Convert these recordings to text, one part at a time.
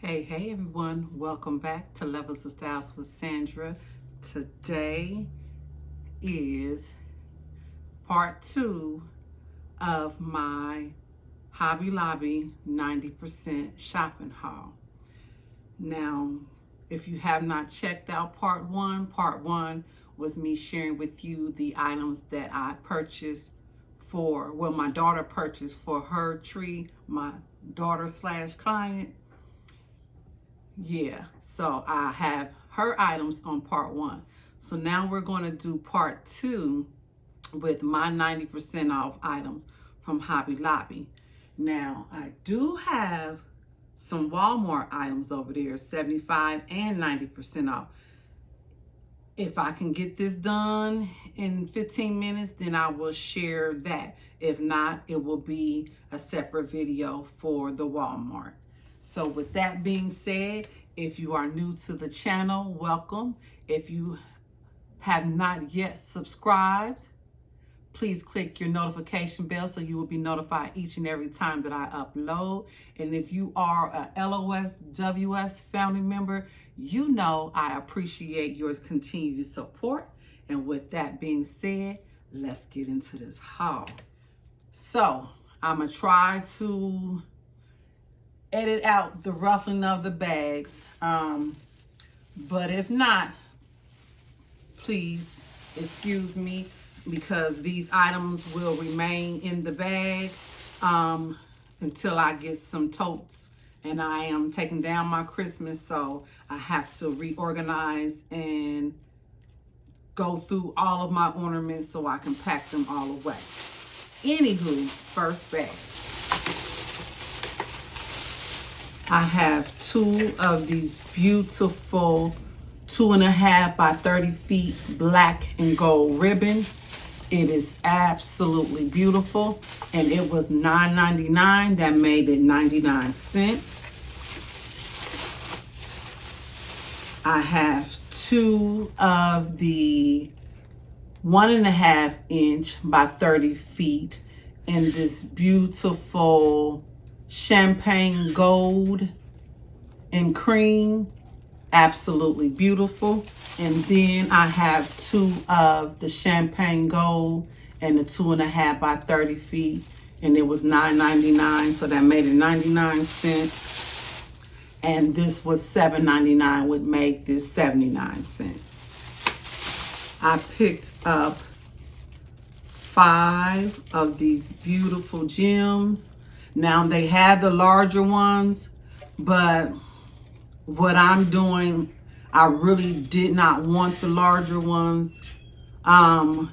Hey everyone, welcome back to Levels of Styles with Sandra. Today is part 2 of my Hobby Lobby 90% shopping haul. Now, if you have not checked out part 1 was me sharing with you the items that I purchased my daughter purchased for her tree, my daughter / client. Yeah, so I have her items on part 1. So now we're going to do part 2 with my 90% off items from Hobby Lobby. Now, I do have some Walmart items over there, 75 and 90% off. If I can get this done in 15 minutes, then I will share that. If not, it will be a separate video for the Walmart. So with that being said, if you are new to the channel, welcome. If you have not yet subscribed, please click your notification bell so you will be notified each and every time that I upload. And if you are a LOSWS family member, you know I appreciate your continued support. And with that being said, let's get into this haul. So I'm going to try to edit out the ruffling of the bags. But if not, please excuse me, because these items will remain in the bag until I get some totes. And I am taking down my Christmas, so I have to reorganize and go through all of my ornaments so I can pack them all away. Anywho, first bag. I have 2 of these beautiful 2.5 by 30 feet black and gold ribbon. It is absolutely beautiful, and it was $9.99. That made it 99 cents. I have 2 of the 1.5 inch by 30 feet in this beautiful champagne gold and cream. Absolutely beautiful. And then I have 2 of the champagne gold and the 2.5 by 30 feet, and it was $9.99, so that made it 99 cents. And this was $7.99, would make this 79 cents. I picked up 5 of these beautiful gems. Now they had the larger ones, but what I'm doing, I really did not want the larger ones. And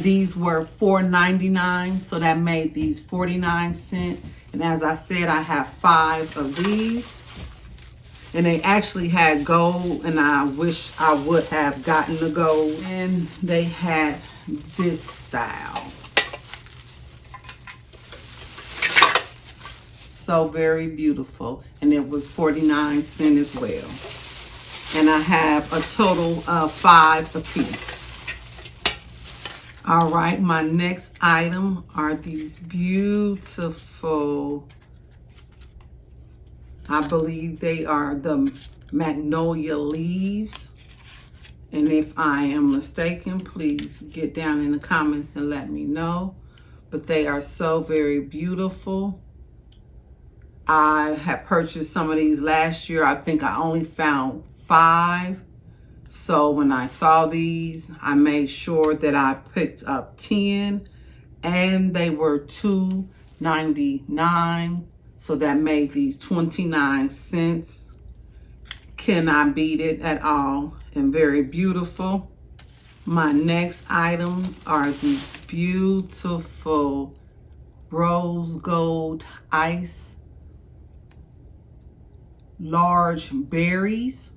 these were $4.99, so that made these 49 cents. And as I said, I have 5 of these. And they actually had gold, and I wish I would have gotten the gold. And they had this style. So very beautiful, and it was 49 cents as well. And I have a total of 5 apiece. All right, my next item are these beautiful, I believe they are the magnolia leaves. And if I am mistaken, please get down in the comments and let me know. But they are so very beautiful. I had purchased some of these last year. I think I only found 5. So when I saw these, I made sure that I picked up 10, and they were $2.99. So that made these 29 cents. Cannot beat it at all, and very beautiful. My next items are these beautiful rose gold ice large berries,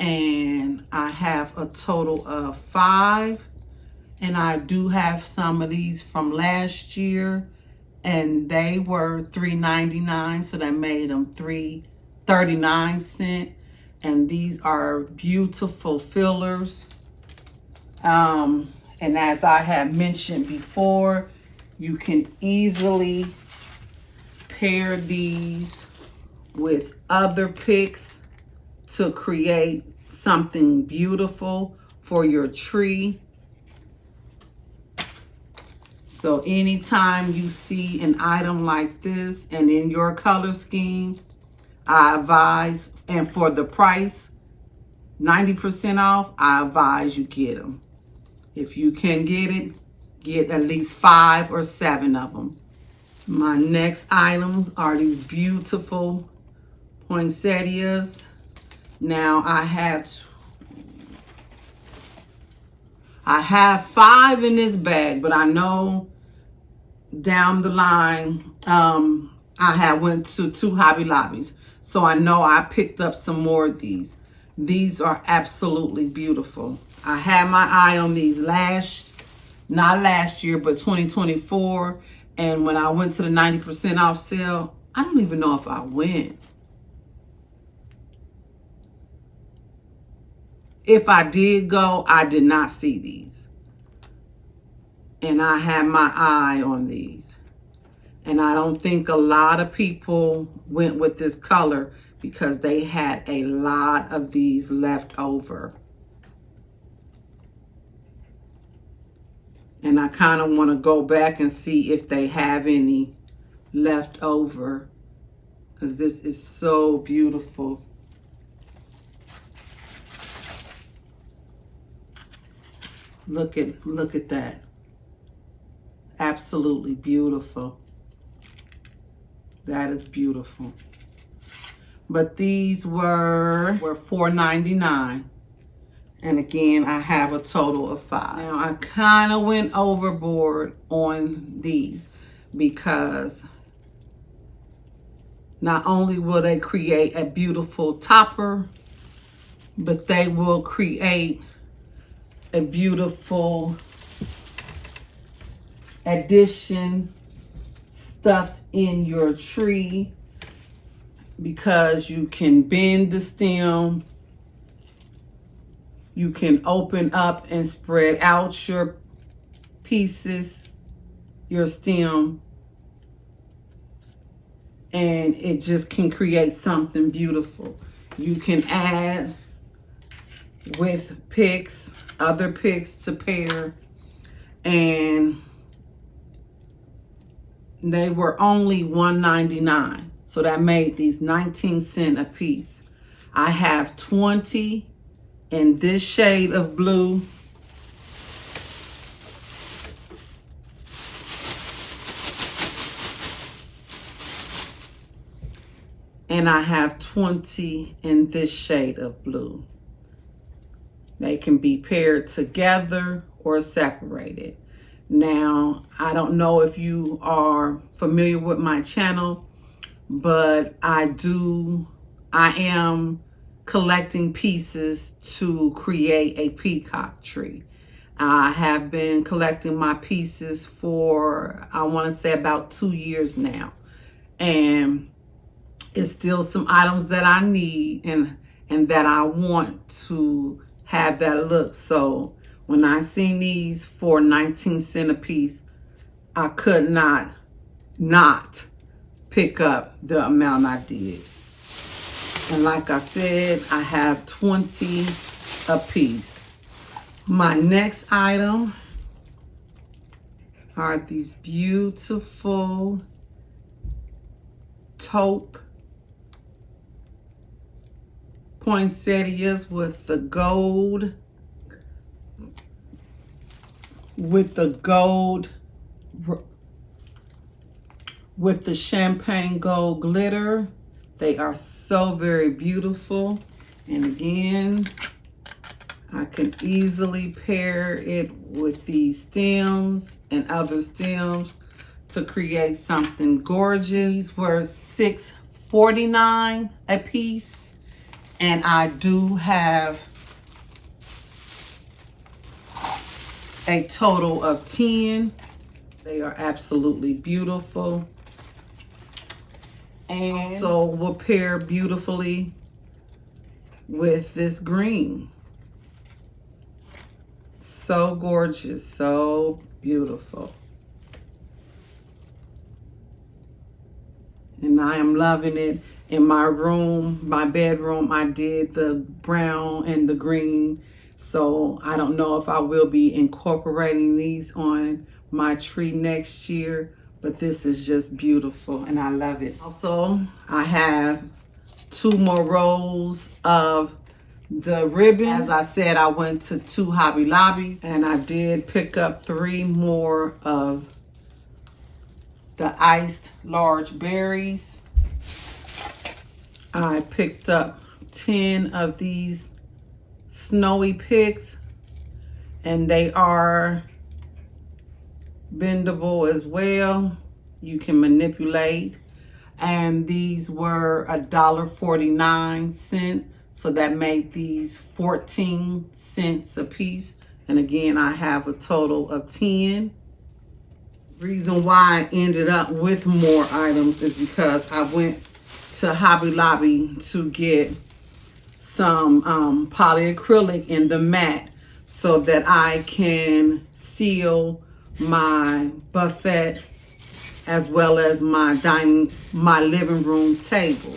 and I have a total of 5. And I do have some of these from last year, and they were $3.99, so that made them $3.39 cents. And these are beautiful fillers. And as I have mentioned before, you can easily pair these with other picks to create something beautiful for your tree. So anytime you see an item like this and in your color scheme, I advise, and for the price, 90% off, I advise you get them. If you can get it, get at least 5 or 7 of them. My next items are these beautiful poinsettias. Now I have 5 in this bag, but I know down the line, I had went to 2 Hobby Lobbies. So I know I picked up some more of these. These are absolutely beautiful. I had my eye on these not last year, but 2024. And when I went to the 90% off sale, I don't even know if I went. If I did go, I did not see these. And I had my eye on these. And I don't think a lot of people went with this color because they had a lot of these left over. And I kind of want to go back and see if they have any left over, because this is so beautiful. Look at that. Absolutely beautiful. That is beautiful. But these were $4.99. And again, I have a total of 5. Now, I kind of went overboard on these because not only will they create a beautiful topper, but they will create a beautiful addition stuffed in your tree, because you can bend the stem. You can open up and spread out your pieces, your stem, and it just can create something beautiful. You can add with picks, other picks to pair, and they were only $1.99. So that made these 19 cents a piece. I have 20 in this shade of blue. And I have 20 in this shade of blue. They can be paired together or separated. Now, I don't know if you are familiar with my channel, but I am collecting pieces to create a peacock tree. I have been collecting my pieces for, I want to say, about 2 years now. And it's still some items that I need and that I want to have that look. So when I seen these for 19 cents a piece, I could not pick up the amount I did. And like I said, I have 20 a piece. My next item are these beautiful taupe poinsettias with the gold, with the champagne gold glitter. They are so very beautiful. And again, I can easily pair it with these stems and other stems to create something gorgeous. These were $6.49 a piece. And I do have a total of 10. They are absolutely beautiful. And so will pair beautifully with this green. So gorgeous, so beautiful. And I am loving it. In my room, my bedroom, I did the brown and the green. So I don't know if I will be incorporating these on my tree next year, but this is just beautiful and I love it. Also, I have 2 more rolls of the ribbon. As I said, I went to 2 Hobby Lobbies and I did pick up 3 more of the iced large berries. I picked up 10 of these snowy picks, and they are bendable as well. You can manipulate. And these were $1.49. So that made these 14 cents a piece. And again, I have a total of 10. Reason why I ended up with more items is because I went to Hobby Lobby to get some polyacrylic in the mat so that I can seal my buffet as well as my living room table.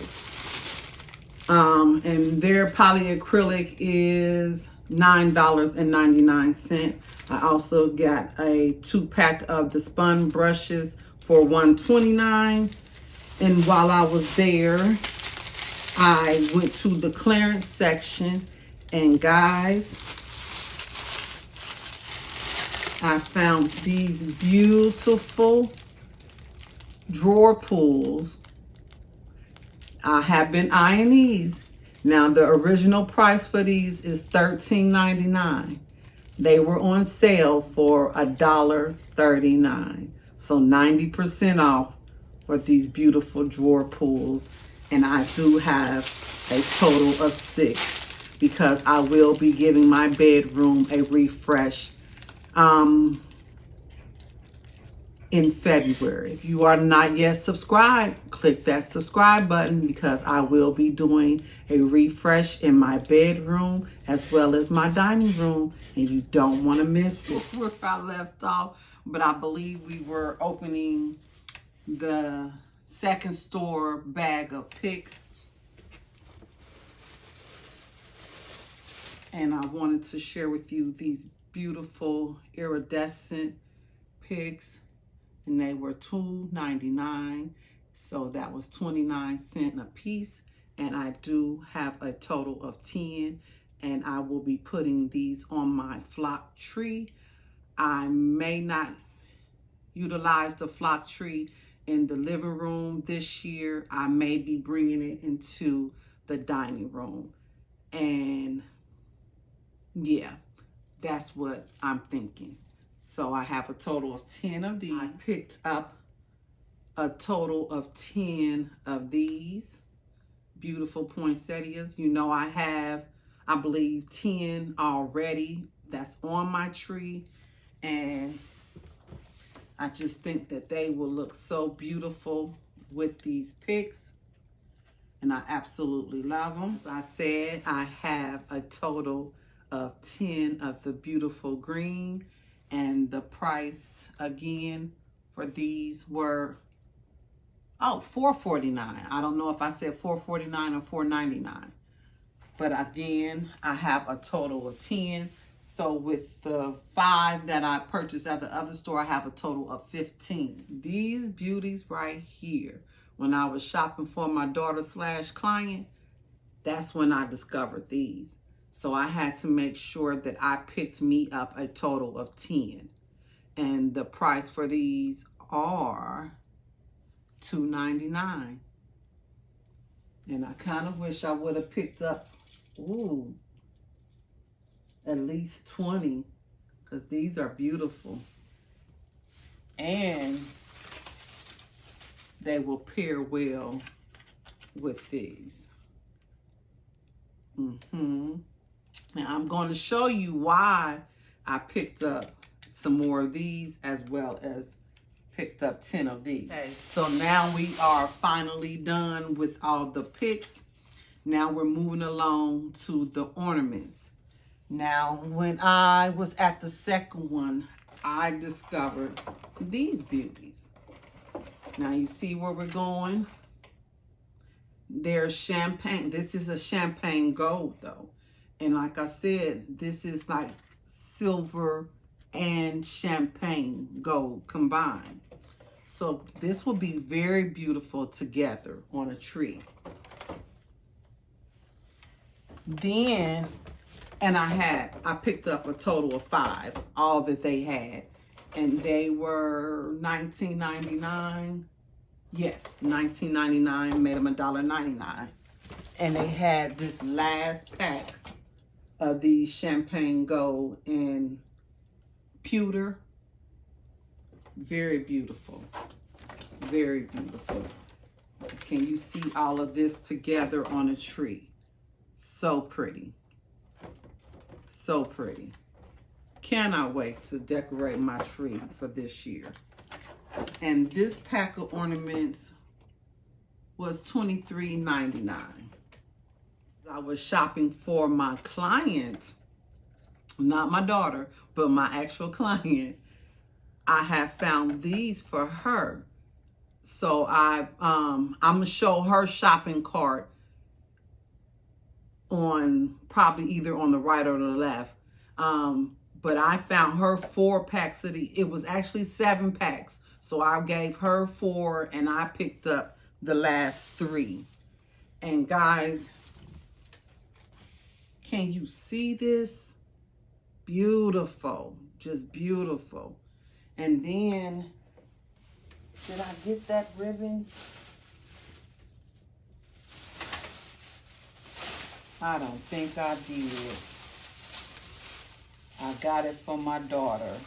And their polyacrylic is $9.99. I also got a 2-pack of the spun brushes for $1.29. And while I was there, I went to the clearance section, and guys, I found these beautiful drawer pulls. I have been eyeing these. Now, the original price for these is $13.99. They were on sale for $1.39. So 90% off for these beautiful drawer pulls. And I do have a total of 6 because I will be giving my bedroom a refresh in February. If you are not yet subscribed, click that subscribe button because I will be doing a refresh in my bedroom as well as my dining room, and you don't want to miss it. Where I left off, but I believe we were opening the second store bag of picks, and I wanted to share with you these beautiful iridescent picks, and they were $2.99, so that was 29 cents a piece. And I do have a total of 10, and I will be putting these on my flock tree. I may not utilize the flock tree in the living room this year. I may be bringing it into the dining room, and yeah, that's what I'm thinking. So I have a total of 10 of these. I picked up a total of 10 of these beautiful poinsettias. You know, I have, I believe, 10 already that's on my tree, and I just think that they will look so beautiful with these picks, and I absolutely love them. As I said, I have a total of 10 of the beautiful green, and the price again for these were $4.49. I don't know if I said $4.49 or $4.99, but again, I have a total of 10. So with the 5 that I purchased at the other store, I have a total of 15. These beauties right here, when I was shopping for my daughter/client, that's when I discovered these. So I had to make sure that I picked me up a total of 10. And the price for these are $2.99. And I kind of wish I would have picked up, at least 20, because these are beautiful. And they will pair well with these. Now I'm going to show you why I picked up some more of these as well as picked up 10 of these. Okay, so now we are finally done with all the picks. Now we're moving along to the ornaments. Now, when I was at the second one, I discovered these beauties. Now you see where we're going. They're champagne. This is a champagne gold though. And like I said, this is like silver and champagne gold combined. So this will be very beautiful together on a tree. Then, and I picked up a total of 5, all that they had. And they were $19.99. Yes, $19.99, made them $1.99. And they had this last pack of these champagne gold in pewter. Very beautiful. Very beautiful. Can you see all of this together on a tree? So pretty. So pretty. Cannot wait to decorate my tree for this year. And this pack of ornaments was $23.99. I was shopping for my client, not my daughter, but my actual client. I have found these for her. So I'm gonna show her shopping cart on probably either on the right or the left. But I found her 4 packs of it was actually 7 packs. So I gave her 4 and I picked up the last 3. And guys, can you see this? Beautiful, just beautiful. And then, did I get that ribbon? I don't think I did. I got it for my daughter.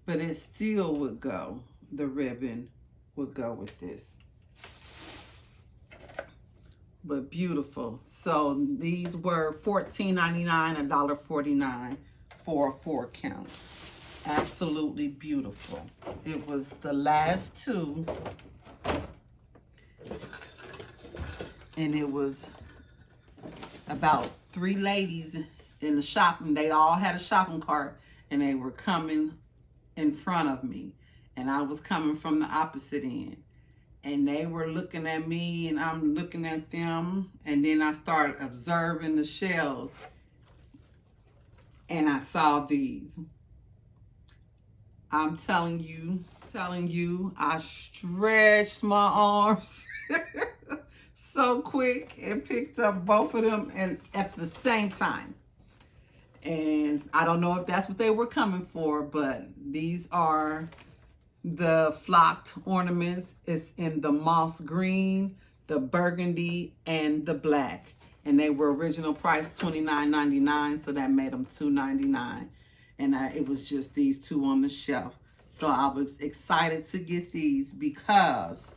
But it still would go, the ribbon would go with this. But beautiful. So these were $14.99, $1.49 for a 4 count. Absolutely beautiful. It was the last 2. And it was about 3 ladies in the shop, and they all had a shopping cart, and they were coming in front of me, and I was coming from the opposite end, and they were looking at me and I'm looking at them, and then I started observing the shells, and I saw these. I'm telling you, I stretched my arms so quick and picked up both of them and at the same time. And I don't know if that's what they were coming for, but these are the flocked ornaments. It's in the moss green, the burgundy, and the black. And they were original price $29.99, so that made them $2.99. And it was just these 2 on the shelf. So I was excited to get these because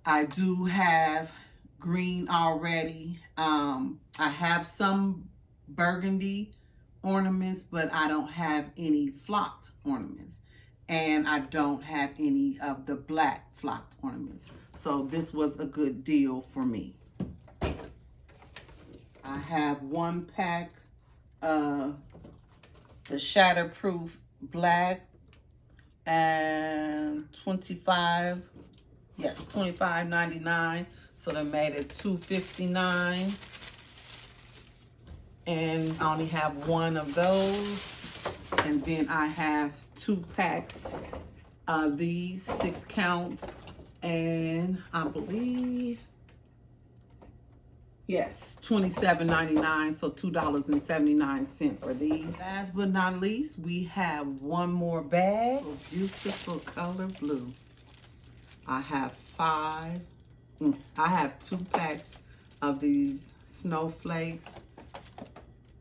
I do have green already. I have some burgundy ornaments, but I don't have any flocked ornaments. And I don't have any of the black flocked ornaments. So this was a good deal for me. I have 1 pack of the shatterproof black and $25.99. So they made it $2.59. And I only have 1 of those. And then I have 2 packs of these 6 counts. And I believe, yes, $27.99. So $2.79 for these. Last but not least, we have 1 more bag. Oh, beautiful color blue. I have 2 packs of these snowflakes.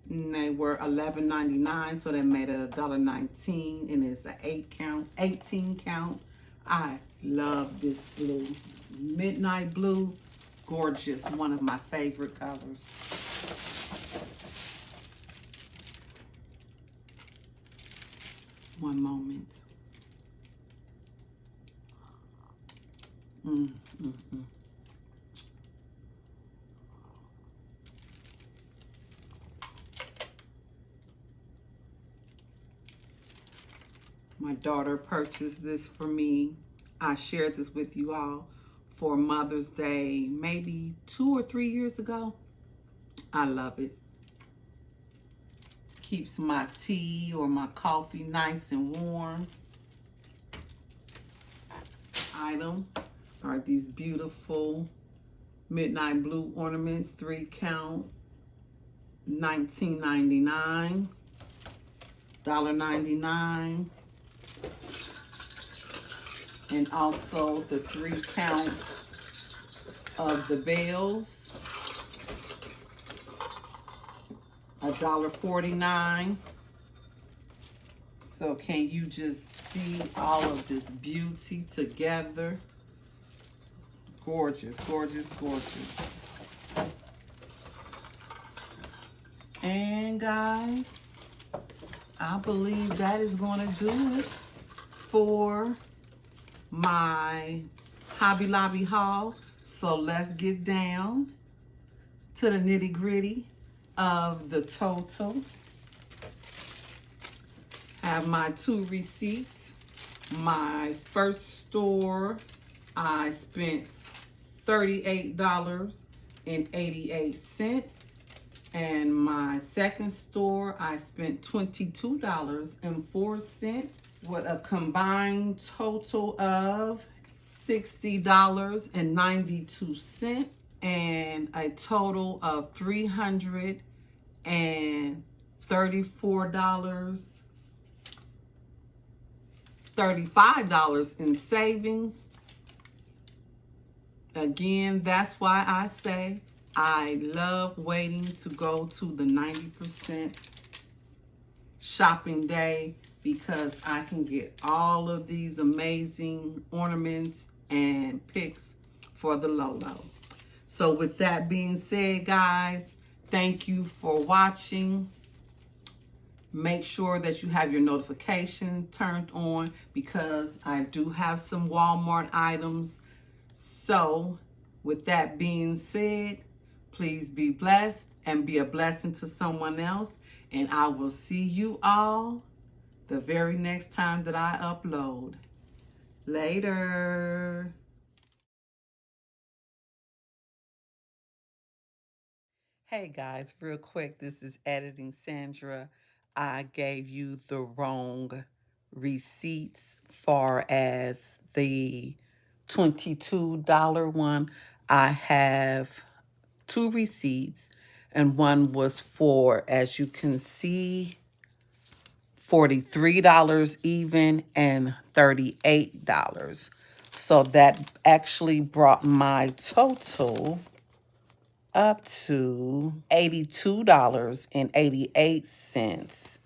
And they were $11.99, so they made it $1.19, and it's an 18 count. I love this blue, midnight blue, gorgeous, one of my favorite colors. One moment. My daughter purchased this for me I shared this with you all for Mother's Day, maybe 2 or 3 years ago. I love it. Keeps my tea or my coffee nice and warm. Item are these beautiful midnight blue ornaments, 3 count, $19.99, $1.99. And also the 3 count of the bells, $1.49. So can you just see all of this beauty together? Gorgeous, gorgeous, gorgeous. And guys, I believe that is going to do it for my Hobby Lobby haul. So let's get down to the nitty gritty of the total. I have my 2 receipts. My first store, I spent $38.88. And my second store, I spent $22.04 with a combined total of $60.92 and a total of $334.35 in savings. Again, that's why I say I love waiting to go to the 90% shopping day, because I can get all of these amazing ornaments and picks for the low low. So with that being said, guys, thank you for watching. Make sure that you have your notification turned on, because I do have some Walmart items. So with that being said, please be blessed and be a blessing to someone else. And I will see you all the very next time that I upload. Later. Hey guys, real quick, this is Editing Sandra. I gave you the wrong receipts far as the $22 one. I have 2 receipts, and one was for, as you can see, $43 even and $38. So that actually brought my total up to $82.88.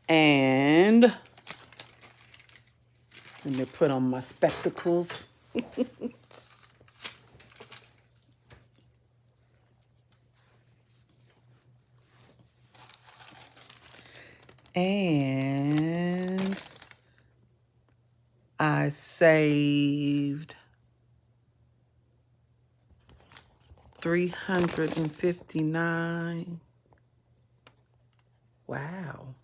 And let me put on my spectacles. And I saved $359. Wow.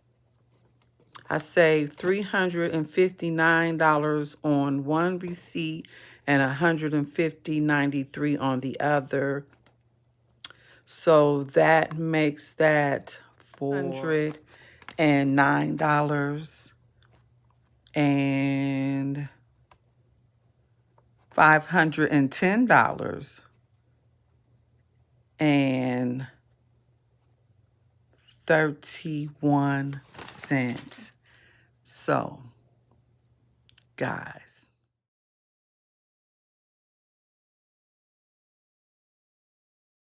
I saved $359 on one receipt and $150.93 on the other. So that makes that $409 and $510 and 31 cents. So, guys,